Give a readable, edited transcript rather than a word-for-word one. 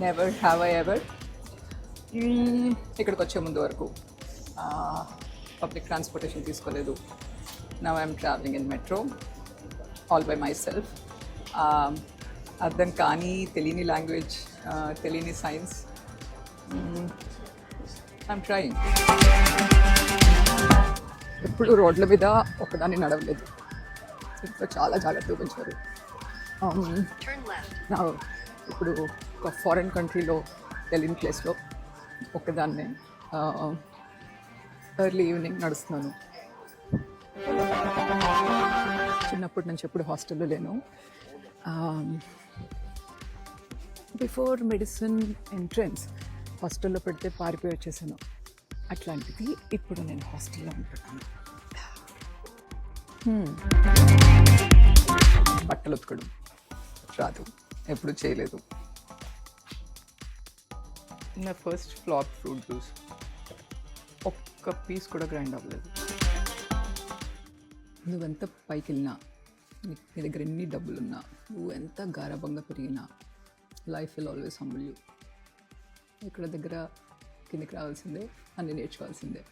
Never have I ever ఇక్కడికి వచ్చే ముందు వరకు పబ్లిక్ ట్రాన్స్పోర్టేషన్ తీసుకోలేదు. Now I'm travelling in metro all by my self. అర్థం కానీ తెలియని లాంగ్వేజ్, తెలియని సైన్స్, ఐఎమ్ ట్రయింగ్. ఎప్పుడు రోడ్ల మీద ఒకదాన్ని నడవలేదు. ఇంట్లో చాలా జాగ్రత్తగా పెంచారు. ఇప్పుడు ఒక ఫారిన్ కంట్రీలో తెలియని ప్లేస్లో ఒకదాన్నే ఎర్లీ ఈవినింగ్ నడుస్తున్నాను. చిన్నప్పటి నుంచి ఎప్పుడు హాస్టల్లో లేను. బిఫోర్ మెడిసిన్ ఎంట్రన్స్ హాస్టల్లో పెడితే పారిపోయి వచ్చేసాను. అట్లాంటిది ఇప్పుడు నేను హాస్టల్లో ఉంటున్నాను. బట్టలు ఉతకడం రాదు, ఎప్పుడు చేయలేదు. నా ఫస్ట్ ఫ్లాట్ ఫ్రూట్ జ్యూస్ ఒక్క పీస్ కూడా గ్రైండ్ అవ్వలేదు. నువ్వెంత పైకి వెళ్ళినా, నీ దగ్గర ఎన్ని డబ్బులున్నా, నువ్వు ఎంత గారాబంగా పెరిగినా, life will always humble you. ఇక్కడ దగ్గర కిందకి రావాల్సిందే, అన్నీ నేర్చుకోవాల్సిందే.